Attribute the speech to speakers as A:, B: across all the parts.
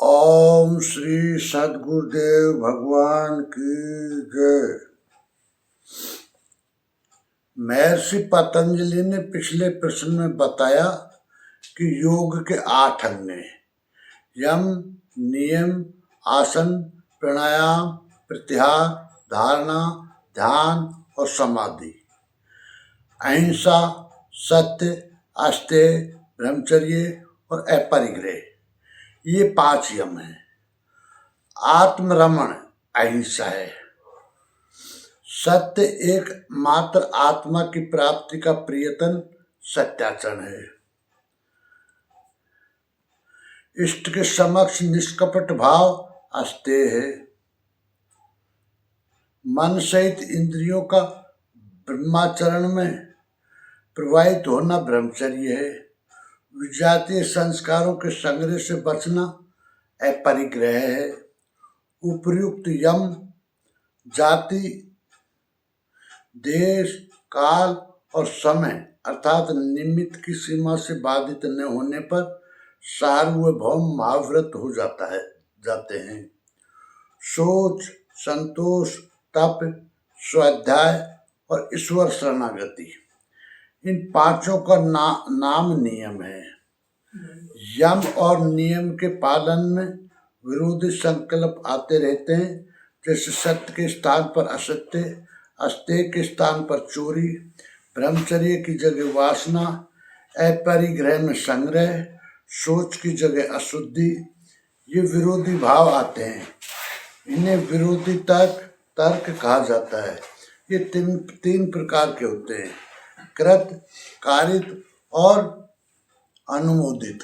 A: ओम श्री सद्गुरुदेव भगवान की जय। महर्षि पतंजलि ने पिछले प्रश्न में बताया कि योग के 8 अंग हैं: यम, नियम, आसन, प्राणायाम, प्रत्याहार, धारणा, ध्यान और समाधि। अहिंसा, सत्य, अस्तेय, ब्रह्मचर्य और अपरिग्रह, ये 5 यम हैं। आत्मरमण अहिंसा है। सत्य एक मात्र आत्मा की प्राप्ति का प्रियतम सत्याचरण है। इष्ट के समक्ष निष्कपट भाव अस्तेय है। मन सहित इंद्रियों का ब्रह्माचरण में प्रवाहित होना ब्रह्मचर्य है। विजातीय संस्कारों के संग्रह से बचना अपरिग्रह है। उपर्युक्त यम जाति, देश, काल और समय अर्थात निमित्त की सीमा से बाधित न होने पर सार्वभौम महाव्रत हो जाते हैं। सोच, संतोष, तप, स्वाध्याय और ईश्वर शरणागति, इन 5 का नाम नियम है। यम और नियम के पालन में विरोधी संकल्प आते रहते हैं, जैसे सत्य के स्थान पर असत्य, अस्तेय के स्थान पर चोरी, ब्रह्मचर्य की जगह वासना, अपरिग्रह में संग्रह, सोच की जगह अशुद्धि। ये विरोधी भाव आते हैं। इन्हें विरोधी तर्क कहा जाता है। ये तीन प्रकार के होते हैं: कृत, कारित और अनुमोदित,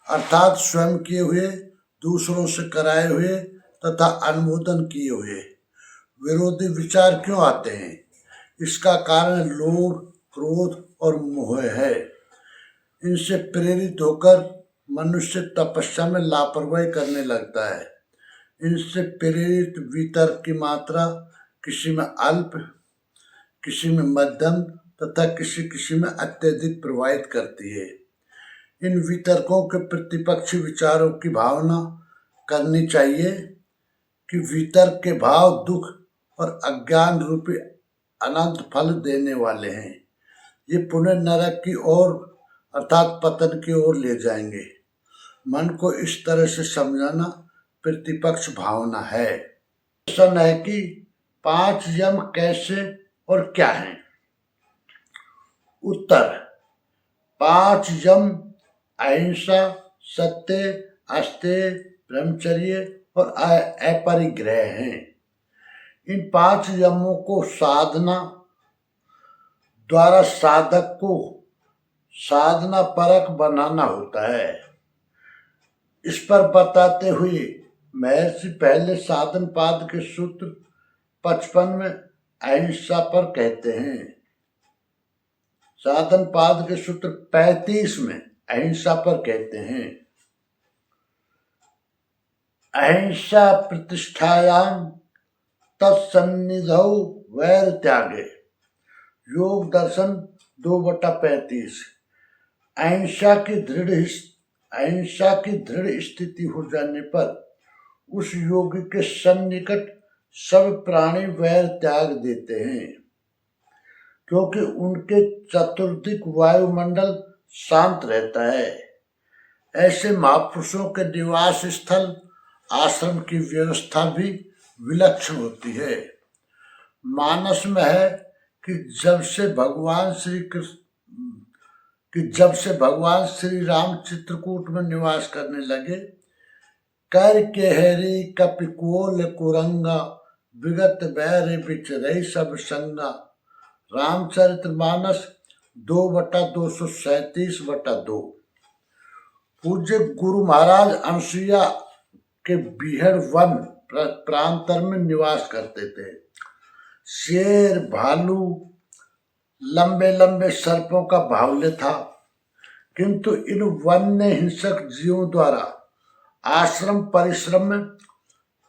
A: अर्थात स्वयं किए हुए, दूसरों से कराए हुए तथा अनुमोदन किए हुए। विरोधी विचार क्यों आते हैं? इसका कारण लोभ, क्रोध और मोह है। इनसे प्रेरित होकर मनुष्य तपस्या में लापरवाही करने लगता है। इनसे प्रेरित वितर्क की मात्रा किसी में अल्प, किसी में मध्यम तथा किसी में अत्यधिक प्रभावित करती है। इन वितर्कों के प्रतिपक्षी विचारों की भावना करनी चाहिए कि वितर्क के भाव दुख और अज्ञान रूपी अनंत फल देने वाले हैं। ये पुनः नरक की ओर अर्थात पतन की ओर ले जाएंगे। मन को इस तरह से समझाना प्रतिपक्ष भावना है। प्रश्न है कि 5 यम कैसे और क्या हैं? उत्तर: 5 यम अहिंसा, सत्य, अस्तेय, ब्रह्मचर्य और अपरिग्रह हैं। इन 5 यमों को साधना द्वारा साधक को साधना परक बनाना होता है। इस पर बताते हुए महर्षि पहले साधन पाद के सूत्र 55 में अहिंसा पर कहते हैं। साधन पाद के सूत्र 35 में अहिंसा पर कहते हैं: अहिंसा प्रतिष्ठायाम तत्सन्निधौ वैर त्यागे। योग दर्शन 2/35। अहिंसा की दृढ़ स्थिति हो जाने पर उस योगी के सन्निकट सब प्राणी वैर त्याग देते हैं, क्योंकि उनके चतुर्दिक वायुमंडल शांत रहता है। ऐसे महापुरुषों के निवास स्थल आश्रम की व्यवस्था भी विलक्षण होती है। मानस में है कि जब से भगवान श्री राम चित्रकूट में निवास करने लगे, कर केहरी कपिकोल कुरंगा, विगत बैर बिच रही सब संगा। रामचरितमानस 2/237/2। पूज्य गुरु महाराज अनसुईया के बीहड़ वन प्रांतर में निवास करते थे। शेर, भालू, लंबे लंबे सर्पों का बाहुल्य था, किंतु इन वन्य हिंसक जीवों द्वारा आश्रम परिश्रम में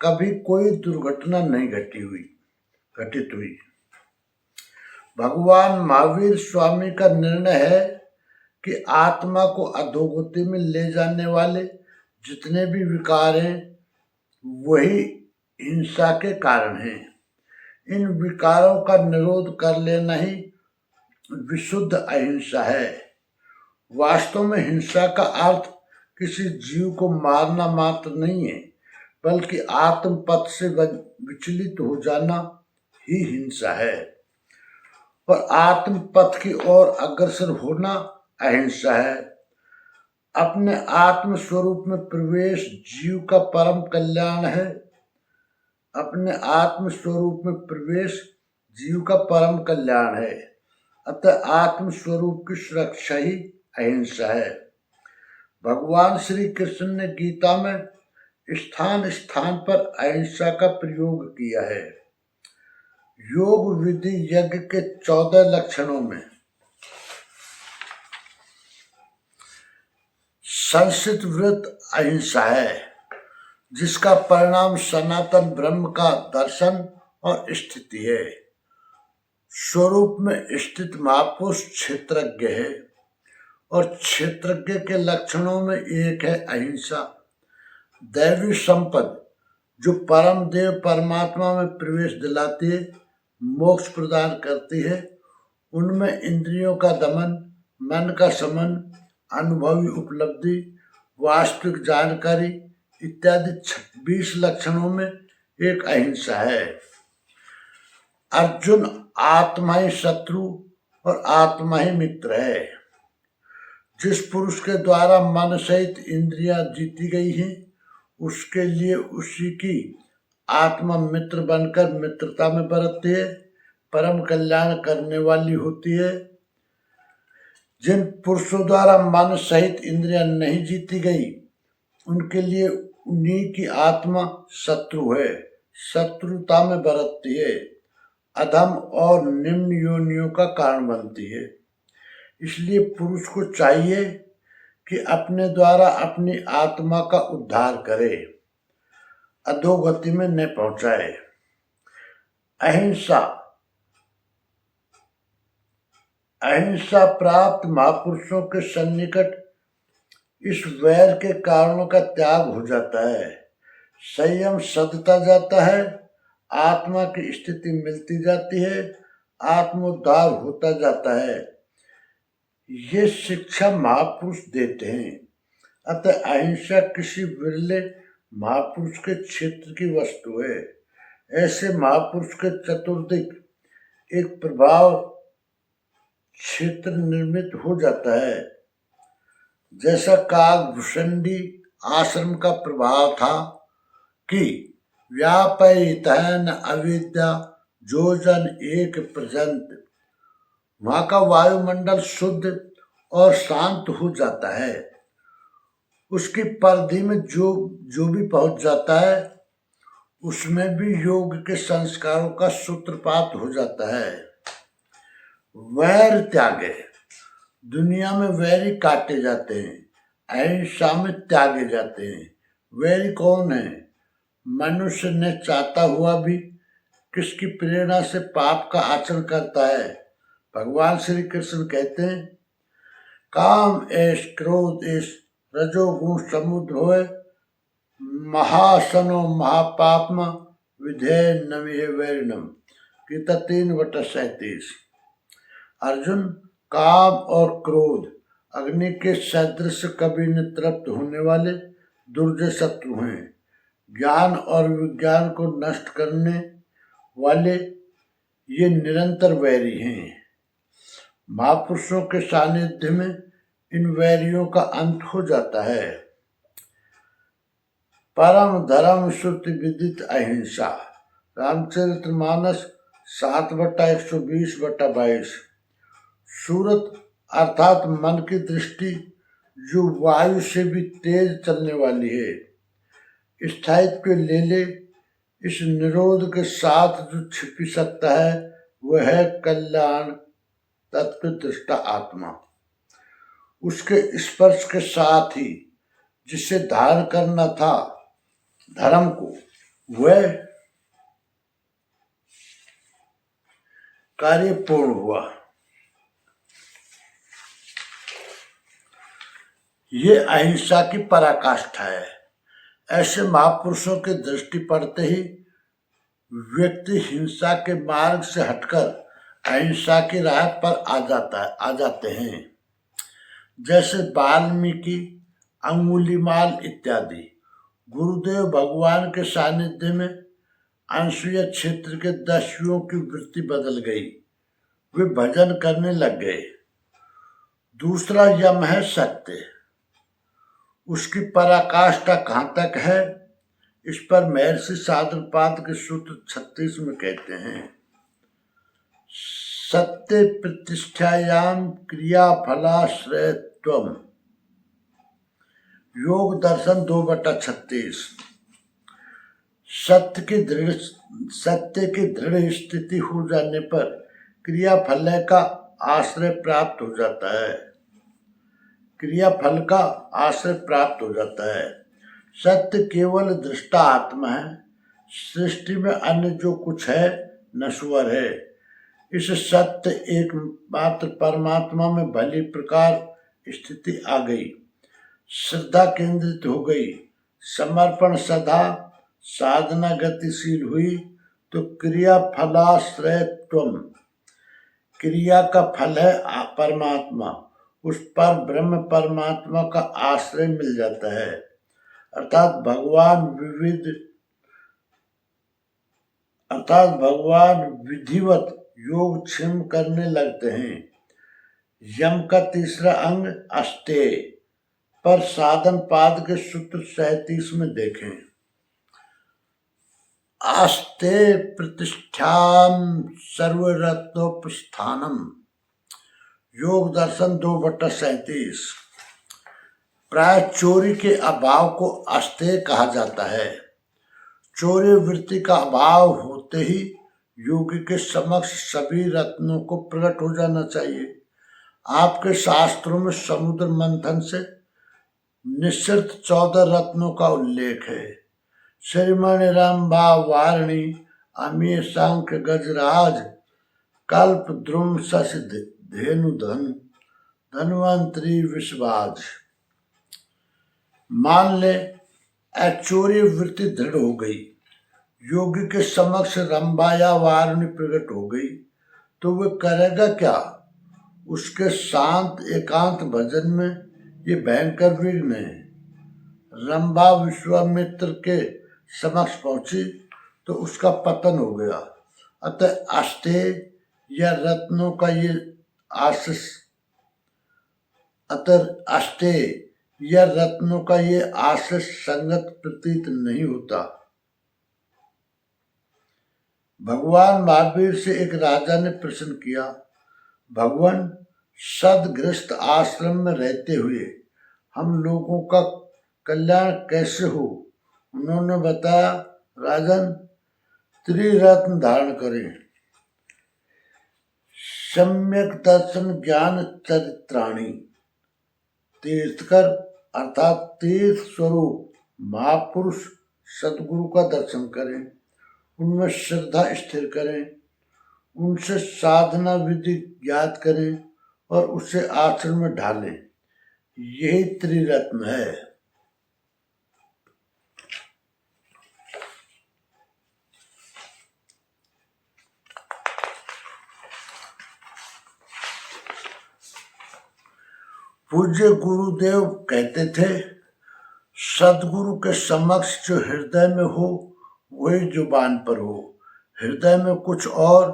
A: कभी कोई दुर्घटना नहीं घटित हुई। भगवान महावीर स्वामी का निर्णय है कि आत्मा को अधोगति में ले जाने वाले जितने भी विकार हैं वही हिंसा के कारण हैं। इन विकारों का निरोध कर लेना ही विशुद्ध अहिंसा है। वास्तव में हिंसा का अर्थ किसी जीव को मारना मात्र नहीं है, बल्कि आत्मपथ से विचलित हो जाना ही हिंसा है। और आत्मपथ की ओर अग्रसर होना अहिंसा है। अपने आत्म स्वरूप में प्रवेश जीव का परम कल्याण है। अपने आत्म स्वरूप में प्रवेश जीव का परम कल्याण है। अतः आत्म स्वरूप की सुरक्षा ही अहिंसा है। भगवान श्री कृष्ण ने गीता में स्थान स्थान पर अहिंसा का प्रयोग किया है। योग विधि यज्ञ के 14 लक्षणों में संस्कृत व्रत अहिंसा है, जिसका परिणाम सनातन ब्रह्म का दर्शन और स्थिति है। स्वरूप में स्थित महापुरुष क्षेत्रज्ञ है और क्षेत्रज्ञ के लक्षणों में एक है अहिंसा। दैवी संपद जो परम देव परमात्मा में प्रवेश दिलाती है, मोक्ष प्रदान करती है, उनमें इंद्रियों का दमन, मन का शमन, अनुभवी उपलब्धि, वास्तविक जानकारी इत्यादि 26 लक्षणों में एक अहिंसा है। अर्जुन आत्मा ही शत्रु और आत्मा ही मित्र है। जिस पुरुष के द्वारा मन सहित इंद्रियां जीती गई हैं, उसके लिए उसी की आत्मा मित्र बनकर मित्रता में बरतती है, परम कल्याण करने वाली होती है। जिन पुरुषों द्वारा मन सहित इंद्रियां नहीं जीती गई, उनके लिए उन्हीं की आत्मा शत्रु है, शत्रुता में बरतती है, अधम और निम्न योनियों का कारण बनती है। इसलिए पुरुष को चाहिए कि अपने द्वारा अपनी आत्मा का उद्धार करे, अधोगति में न पहुंचाए। अहिंसा प्राप्त महापुरुषों के सन्निकट इस वैर के कारणों का त्याग हो जाता है, संयम सधता जाता है, आत्मा की स्थिति मिलती जाती है, आत्मोद्धार होता जाता है। ये शिक्षा महापुरुष देते हैं। अतः अहिंसा किसी विरले महापुरुष के क्षेत्र की वस्तु है। ऐसे महापुरुष के चतुर्दिक एक प्रभाव क्षेत्र निर्मित हो जाता है। जैसा काकभूषणी आश्रम का प्रभाव था कि व्यापयितन अविद्या जो जन एक पर्यंत, वहां का वायुमंडल शुद्ध और शांत हो जाता है। उसकी परिधि में जो भी पहुंच जाता है, उसमें भी योग के संस्कारों का सूत्रपात हो जाता है। वैर त्यागे, दुनिया में वैरी काटे जाते हैं, अहिंसा में त्यागे जाते हैं। वैरी कौन है? मनुष्य ने चाहता हुआ भी किसकी प्रेरणा से पाप का आचरण करता है। भगवान श्री कृष्ण कहते हैं, काम ऐश क्रोध ऐश रजोगुण समुद्र होए, महासनो महापापमा विधेय नमिहे वैरिणम। गीता 3:37। अर्जुन, काम और क्रोध अग्नि के सदृश कभी न तृप्त होने वाले दुर्जय शत्रु हैं। ज्ञान और विज्ञान को नष्ट करने वाले ये निरंतर वैरी हैं। महापुरुषों के सानिध्य में इन वैरियों का अंत हो जाता है। परम धर्म श्रुति विदित अहिंसा। रामचरितमानस 7/120/22। सूरत अर्थात मन की दृष्टि जो वायु से भी तेज चलने वाली है, स्थायित्व ले ले, इस निरोध के साथ जो छिपी सकता है वह है कल्याण तत्व दृष्टा आत्मा। उसके स्पर्श के साथ ही जिसे धारण करना था धर्म को, वह कार्य पूर्ण हुआ। ये अहिंसा की पराकाष्ठा है। ऐसे महापुरुषों की दृष्टि पड़ते ही व्यक्ति हिंसा के मार्ग से हटकर अहिंसा की राह पर आ जाते हैं। जैसे वाल्मीकि, अंगुलीमाल इत्यादि। गुरुदेव भगवान के सानिध्य में अनसुया क्षेत्र के दस्युओं की वृत्ति बदल गई, वे भजन करने लग गए। दूसरा यम है सत्य, उसकी पराकाष्ठा कहाँ तक है, इस पर महर्षि साधुपाद के सूत्र 36 में कहते हैं, सत्य प्रतिष्ठायाम क्रिया फलाश्रयत्वम। योग दर्शन 2/36। सत्य की दृढ़ स्थिति हो जाने पर क्रिया फल का आश्रय प्राप्त हो जाता है। क्रिया फल का आश्रय प्राप्त हो जाता है। सत्य केवल दृष्टा आत्मा है, सृष्टि में अन्य जो कुछ है नश्वर है। इस सत्य एकमात्र परमात्मा में भली प्रकार स्थिति आ गई, श्रद्धा केंद्रित हो गई, समर्पण सदा, साधना गतिशील हुई, तो क्रिया फलाश्रयत्वम, क्रिया का फल है परमात्मा, उस पर ब्रह्म परमात्मा का आश्रय मिल जाता है। अर्थात भगवान विधिवत योग क्षम करने लगते हैं। यम का तीसरा अंग अस्तेय पर साधन पाद के सूत्र 37 में देखें। आस्ते प्रतिष्ठाम सर्वरत्नोपस्थानम। योग दर्शन 2/37। प्राय चोरी के अभाव को अस्तेय कहा जाता है। चोरी वृत्ति का अभाव होते ही योगी के समक्ष सभी रत्नों को प्रकट हो जाना चाहिए। आपके शास्त्रों में समुद्र मंथन से निश्चित 14 रत्नों का उल्लेख है। श्रीमणि रंभा वारिणी अमीय सांख्य गजराज कल्प द्रुम शशि धेनुधन धन्वंतरी विश्वाज। मान ले चोरी वृत्ति दृढ़ हो गई, योगी के समक्ष रंभा या वारिणी प्रकट हो गई, तो वह करेगा क्या? उसके शांत एकांत भजन में ये भयंकर विघ्न है। रंभा विश्वामित्र के समक्ष पहुंची तो उसका पतन हो गया। अतः अस्तेय या रत्नों का ये आशीष संगत प्रतीत नहीं होता। भगवान महावीर से एक राजा ने प्रश्न किया, भगवान, सदगृहस्थ आश्रम में रहते हुए हम लोगों का कल्याण कैसे हो? उन्होंने बताया, राजन, त्रिरत्न धारण करें, सम्यक दर्शन ज्ञान चरित्राणी, तीर्थकर अर्थात तीर्थ स्वरूप महापुरुष सदगुरु का दर्शन करें, उनमें श्रद्धा स्थिर करें, उनसे साधना विधि ज्ञात करें और उसे आचरण में ढालें। यही त्रिरत्न है। पूज्य गुरुदेव कहते थे, सदगुरु के समक्ष जो हृदय में हो वही जुबान पर हो। हृदय में कुछ और,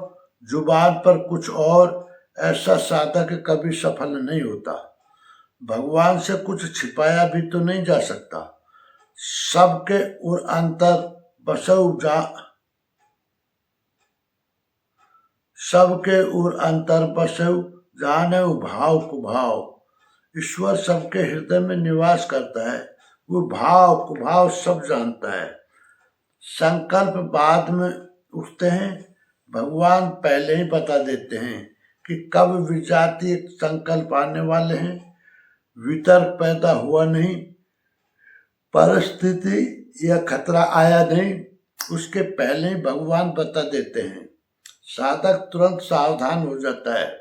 A: जुबान पर कुछ और, ऐसा साधक कभी सफल नहीं होता। भगवान से कुछ छिपाया भी तो नहीं जा सकता। सबके उर अंतर बसौ जाने भाव कुभाव। ईश्वर सबके हृदय में निवास करता है, वो भाव कुभाव सब जानता है। संकल्प बाद में उठते हैं, भगवान पहले ही बता देते हैं कि कब विजातीय संकल्प आने वाले हैं। वितर्क पैदा हुआ नहीं, परिस्थिति या खतरा आया नहीं, उसके पहले ही भगवान बता देते हैं। साधक तुरंत सावधान हो जाता है।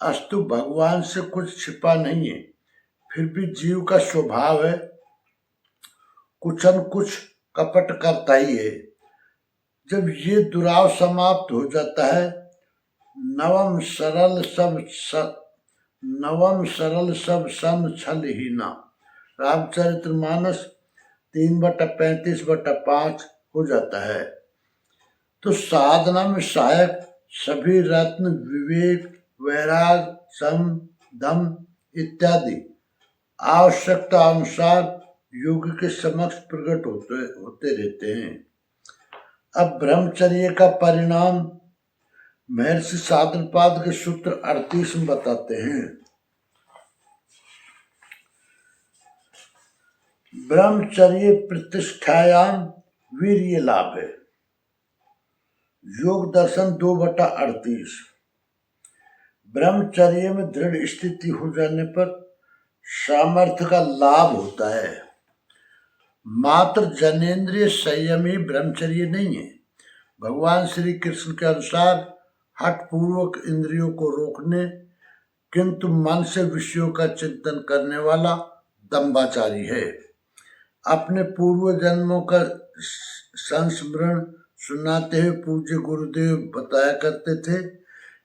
A: अस्तु भगवान से कुछ छिपा नहीं है, फिर भी जीव का स्वभाव है कुछ न कुछ कपट करता ही है। जब ये दुराव समाप्त हो जाता है, नवम सरल सब सन छल ही ना। रामचरितमानस 3/35/5 हो जाता है। तो साधना में सहायक सभी रत्न विवेक, वैराग, सम, दम इत्यादि आवश्यकता अनुसार योगी के समक्ष प्रकट होते रहते हैं। अब ब्रह्मचर्य का परिणाम महर्षि साधनपाद के सूत्र 38 में बताते हैं। ब्रह्मचर्य प्रतिष्ठायाम वीर्य लाभ है। योग दर्शन 2/38। ब्रह्मचर्य में दृढ़ स्थिति हो जाने पर सामर्थ्य का लाभ होता है। मात्र जनेन्द्रिय संयम ही ब्रह्मचर्य नहीं है। भगवान श्री कृष्ण के अनुसार हठपूर्वक इंद्रियों को रोकने किंतु मन से विषयों का चिंतन करने वाला दम्भाचारी है। अपने पूर्व जन्मों का संस्मरण सुनाते हुए पूज्य गुरुदेव बताया करते थे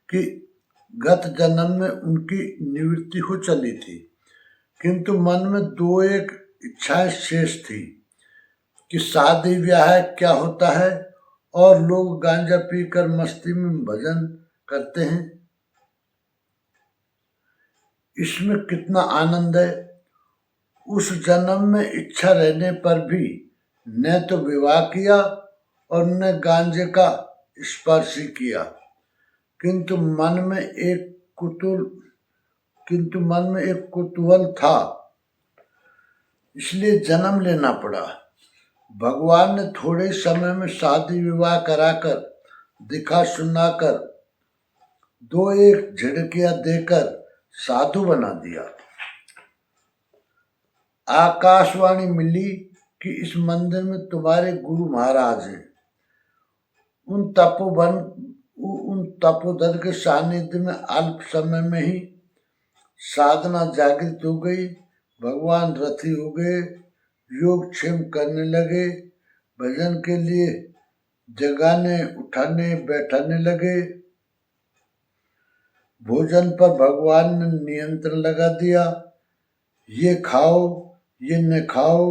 A: कि गत जन्म में उनकी निवृत्ति हो चली थी, किंतु मन में 2-1 इच्छाएं शेष थी कि शादी ब्याह क्या होता है और लोग गांजा पीकर मस्ती में भजन करते हैं, इसमें कितना आनंद है। उस जन्म में इच्छा रहने पर भी न तो विवाह किया और न गांजे का स्पर्श किया, किंतु मन में एक कुतूहल था, इसलिए जन्म लेना पड़ा। भगवान ने थोड़े समय में शादी विवाह कराकर, दिखा सुनाकर, 2-1 झिड़कियां देकर साधु बना दिया। आकाशवाणी मिली कि इस मंदिर में तुम्हारे गुरु महाराज हैं। उन तपोधन के सानिध्य में अल्प समय में ही साधना जागृत हो गई। भगवान रथी हो गए, योग क्षेम करने लगे, भजन के लिए जगाने उठाने बैठाने लगे। भोजन पर भगवान ने नियंत्रण लगा दिया, ये खाओ ये न खाओ,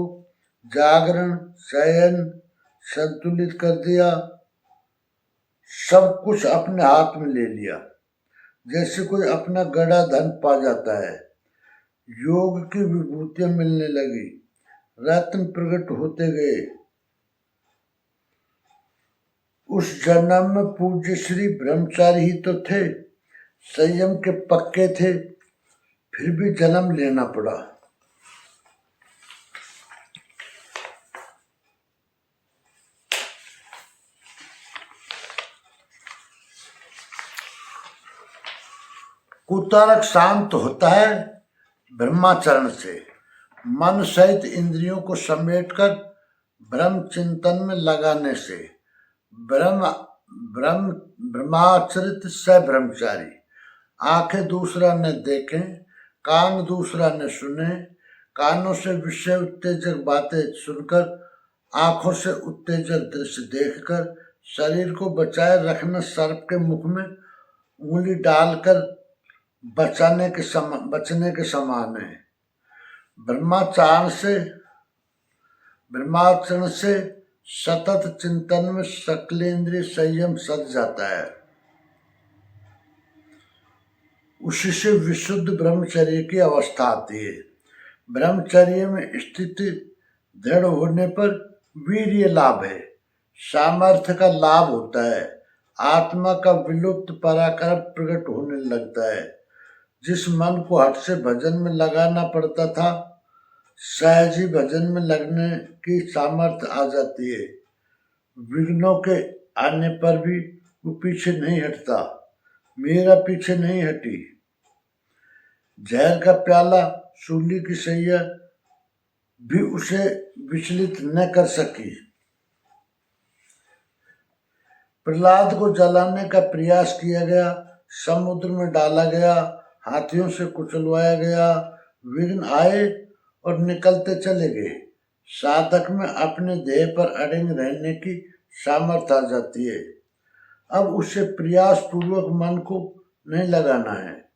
A: जागरण शयन संतुलित कर दिया, सब कुछ अपने हाथ में ले लिया, जैसे कोई अपना गड़ा धन पा जाता है। योग की विभूतियां मिलने लगी, रत्न प्रकट होते गए। उस जन्म में पूज्य श्री ब्रह्मचारी ही तो थे, संयम के पक्के थे, फिर भी जन्म लेना पड़ा। कुतर्क शांत होता है ब्रह्माचरण से। मन सहित इंद्रियों को समेटकर ब्रह्म चिंतन में लगाने से। ब्रह्माचरित स ब्रह्मचारी। आंखें दूसरा न देखें, कान दूसरा न सुने, कानों से विषय उत्तेजक बातें सुनकर, आंखों से उत्तेजक दृश्य देखकर शरीर को बचाए रखना सर्प के मुख में उंगली डालकर बचने के समान है। ब्रह्माचरण से सतत चिंतन में सकलेंद्रिय संयम सध जाता है। उसी से विशुद्ध ब्रह्मचर्य की अवस्था आती है। ब्रह्मचर्य में स्थिति दृढ़ होने पर वीर्य लाभ है, सामर्थ्य का लाभ होता है, आत्मा का विलुप्त पराक्रम प्रकट होने लगता है। जिस मन को हठ से भजन में लगाना पड़ता था, सहज ही भजन में लगने की सामर्थ्य आ जाती है। विघ्नों के आने पर भी वो पीछे नहीं हटता, मेरा पीछे नहीं हटी। जहर का प्याला, सूली की सैया भी उसे विचलित न कर सकी। प्रहलाद को जलाने का प्रयास किया गया, समुद्र में डाला गया, हाथियों से कुचलवाया गया, विघ्न आए और निकलते चले गए, साधक में अपने ध्येय पर अड़िग रहने की सामर्थ्य आ जाती है। अब उसे प्रयास पूर्वक मन को नहीं लगाना है।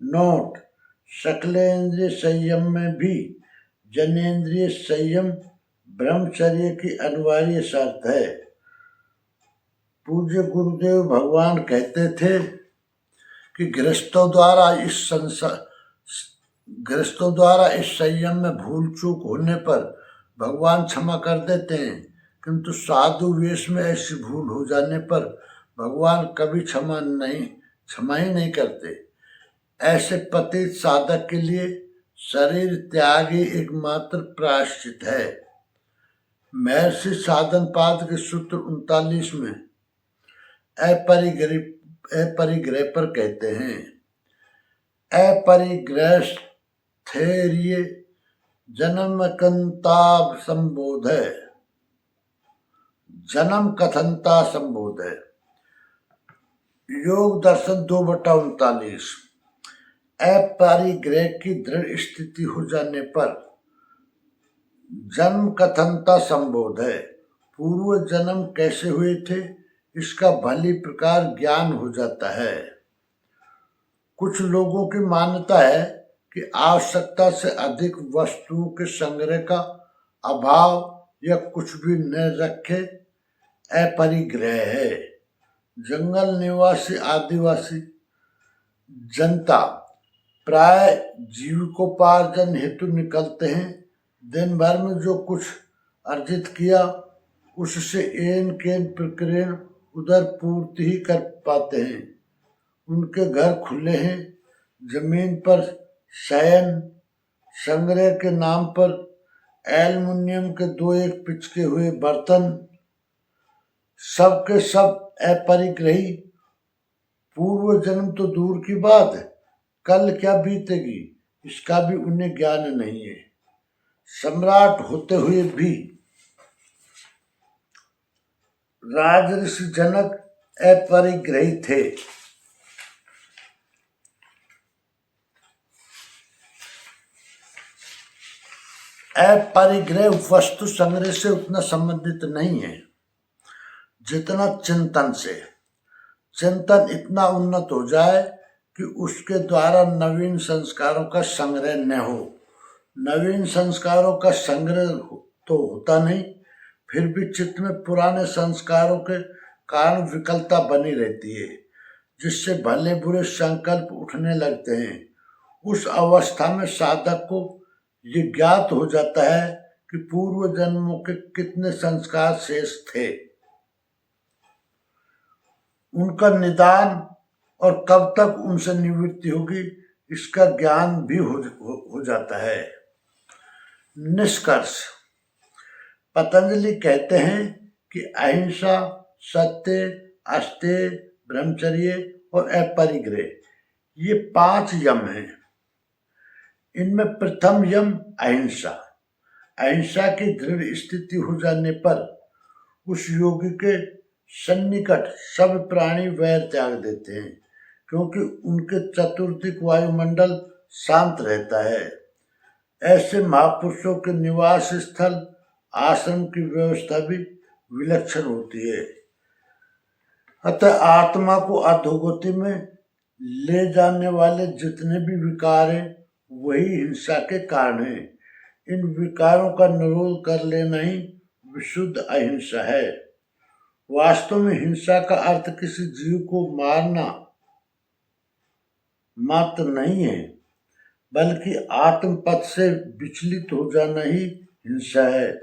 A: नोट: सकलेंद्रिय संयम में भी जनेंद्रिय संयम ब्रह्मचर्य की अनिवार्य शर्त है। पूज्य गुरुदेव भगवान कहते थे कि गृहस्थों द्वारा इस संयम में भूल चूक होने पर भगवान क्षमा कर देते हैं, किंतु साधु वेश में ऐसी भूल हो जाने पर भगवान कभी क्षमा ही नहीं करते। ऐसे पतित साधक के लिए शरीर त्याग ही एकमात्र प्रायश्चित है। महर्षि साधनपाद के सूत्र 39 में अपरिग्रह पर कहते हैं, अपरिग्रहस्थैर्य जन्म कथनता संबोध है। योग दर्शन 2/39। अपरिग्रह की दृढ़ स्थिति हो जाने पर जन्म कथनता संबोध है। पूर्व जन्म कैसे हुए थे इसका भली प्रकार ज्ञान हो जाता है। कुछ लोगों की मान्यता है कि आवश्यकता से अधिक वस्तुओं के संग्रह का अभाव या कुछ भी न रखे अपरिग्रह है। जंगल निवासी आदिवासी जनता प्राय जीविकोपार्जन हेतु निकलते हैं। दिन भर में जो कुछ अर्जित किया उससे एन केन प्रक्रिया उधर पूर्ति ही कर पाते हैं। उनके घर खुले हैं, जमीन पर शयन, संग्रह के नाम पर एल्युमिनियम के 2-1 पिचके हुए बर्तन, सबके सब अपरिग्रही। पूर्व जन्म तो दूर की बात है, कल क्या बीतेगी इसका भी उन्हें ज्ञान नहीं है। सम्राट होते हुए भी राजऋषि जनक अपरिग्रही थे। अपरिग्रह वस्तु संग्रह से उतना संबंधित नहीं है जितना चिंतन से। चिंतन इतना उन्नत हो जाए कि उसके द्वारा नवीन संस्कारों का संग्रह न हो। नवीन संस्कारों का संग्रह तो होता नहीं, फिर भी चित्त में पुराने संस्कारों के कारण विकलता बनी रहती है, जिससे भले बुरे संकल्प उठने लगते हैं। उस अवस्था में साधक को ये ज्ञात हो जाता है कि पूर्व जन्मों के कितने संस्कार शेष थे, उनका निदान और कब तक उनसे निवृत्ति होगी इसका ज्ञान भी हो जाता है। निष्कर्ष: पतंजलि कहते हैं कि अहिंसा, सत्य, अस्तेय, ब्रह्मचर्य और अपरिग्रह ये 5 यम हैं। इनमें प्रथम यम अहिंसा। अहिंसा की दृढ़ स्थिति हो जाने पर उस योगी के सन्निकट सब प्राणी वैर त्याग देते हैं, क्योंकि उनके चतुर्दिक वायुमंडल शांत रहता है। ऐसे महापुरुषों के निवास स्थल, आश्रम की व्यवस्था भी विलक्षण होती है। अतः आत्मा को अधोगति में ले जाने वाले जितने भी विकार हैं वही हिंसा के कारण हैं। इन विकारों का निरोध कर लेना ही विशुद्ध अहिंसा है। वास्तव में हिंसा का अर्थ किसी जीव को मारना मात्र नहीं है, बल्कि आत्मपथ से विचलित हो जाना ही हिंसा है,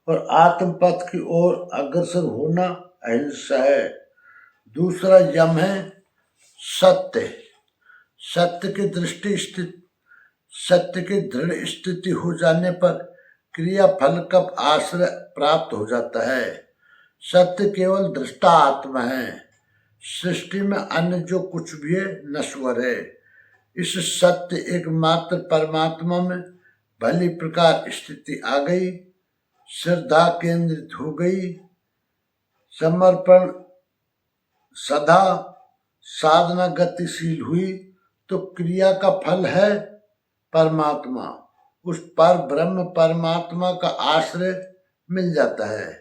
A: और आत्मपथ की ओर अग्रसर होना अहिंसा है। दूसरा यम है सत्य। सत्य की दृढ़ स्थिति हो जाने पर क्रिया फल का आश्रय प्राप्त हो जाता है। सत्य केवल दृष्टा आत्मा है। सृष्टि में अन्य जो कुछ भी है नश्वर है। इस सत्य एकमात्र परमात्मा में भली प्रकार स्थिति आ गई, श्रद्धा केंद्रित हो गई, समर्पण सदा साधना गतिशील हुई, तो क्रिया का फल है परमात्मा उस पर ब्रह्म परमात्मा का आश्रय मिल जाता है,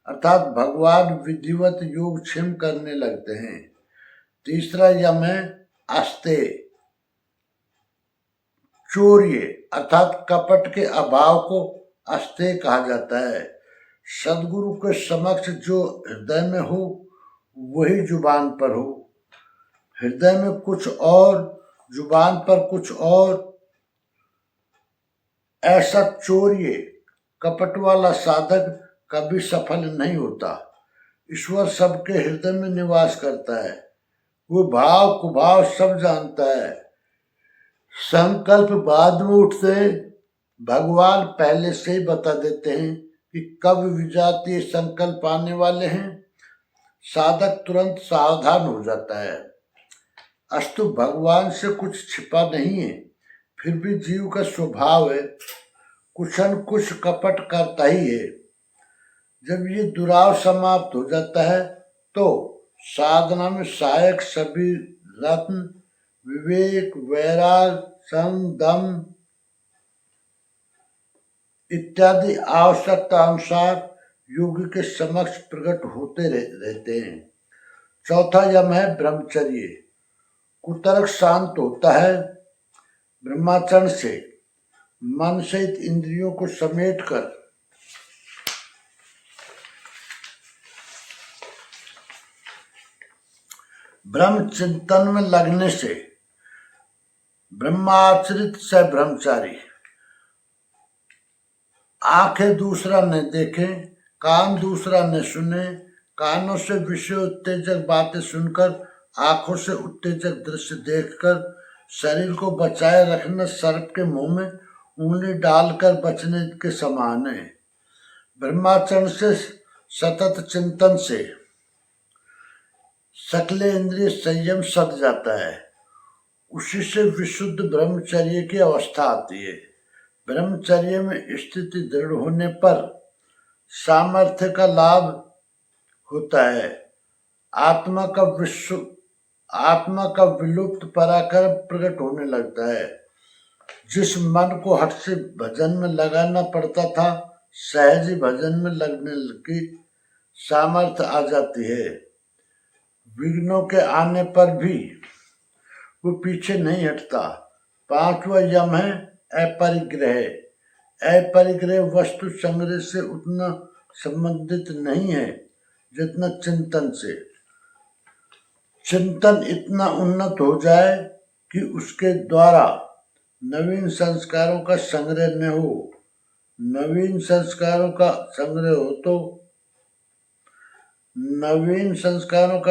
A: अर्थात भगवान विधिवत योगक्षेम करने लगते हैं। तीसरा यम है आस्ते, चौर्य अर्थात कपट के अभाव को अस्तेय कहा जाता है। सदगुरु के समक्ष जो हृदय में हो वही जुबान पर हो, हृदय में कुछ और जुबान पर कुछ और, ऐसा चौर्य कपट वाला साधक कभी सफल नहीं होता। ईश्वर सबके हृदय में निवास करता है, वो भाव कुभाव सब जानता है। संकल्प बाद में उठते हैं, भगवान पहले से ही बता देते हैं कि कब विजातीय संकल्प आने वाले हैं। साधक तुरंत सावधान हो जाता है। अस्तु भगवान से कुछ छिपा नहीं है, फिर भी जीव का स्वभाव है, कुछ न कुछ कपट करता ही है। जब ये दुराव समाप्त हो जाता है तो साधना में सहायक सभी रत्न विवेक, वैराग, संदम इत्यादि आवश्यकता अनुसार योगी के समक्ष प्रकट होते रहते हैं। चौथा यम है ब्रह्मचर्य। कुतर्क शांत होता है, ब्रह्माचरण से मन सहित इंद्रियों को समेटकर ब्रह्म चिंतन में लगने से ब्रह्माचरित से ब्रह्मचारी। आंखें दूसरा न देखें, कान दूसरा न सुने, कानों से विषय उत्तेजक बातें सुनकर, आंखों से उत्तेजक दृश्य देखकर शरीर को बचाए रखना सर्प के मुंह में उंगली डालकर बचने के समान है। ब्रह्माचरण से सतत चिंतन से सकले इंद्रिय संयम सद जाता है, उसी से विशुद्ध ब्रह्मचर्य की अवस्था आती है। ब्रह्मचर्य में स्थिति दृढ़ होने पर सामर्थ्य का लाभ होता है। आत्मा का विलुप्त पराक्रम प्रकट होने लगता है। जिस मन को हट से भजन में लगाना पड़ता था, सहज ही भजन में लगने की सामर्थ्य आ जाती है। विघ्नों के आने पर भी वो पीछे नहीं हटता। पांचवा यम है अपरिग्रह। अपरिग्रह वस्तु संग्रह से उतना संबंधित नहीं है जितना चिंतन से। चिंतन इतना उन्नत हो जाए कि उसके द्वारा नवीन संस्कारों का संग्रह न हो। नवीन संस्कारों का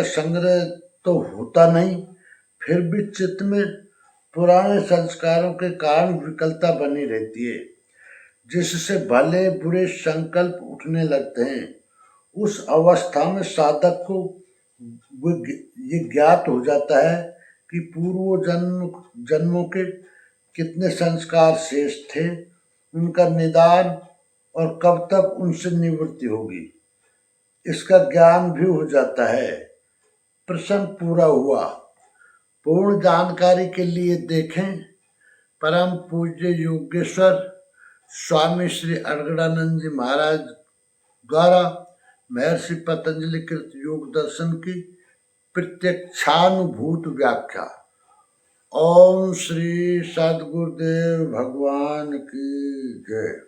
A: संग्रह तो होता नहीं, फिर भी चित्त में पुराने संस्कारों के कारण विकलता बनी रहती है, जिससे भले बुरे संकल्प उठने लगते हैं। उस अवस्था में साधक को ये ज्ञात हो जाता है कि पूर्व जन्मों के कितने संस्कार शेष थे, उनका निदान और कब तक उनसे निवृत्ति होगी, इसका ज्ञान भी हो जाता है। प्रसंग पूरा हुआ। पूर्ण जानकारी के लिए देखें परम पूज्य योगेश्वर स्वामी श्री अड़गड़ानंद जी महाराज द्वारा महर्षि पतंजलि कृत योग दर्शन की प्रत्यक्षानुभूत व्याख्या। ओम श्री सद्गुरुदेव भगवान की जय।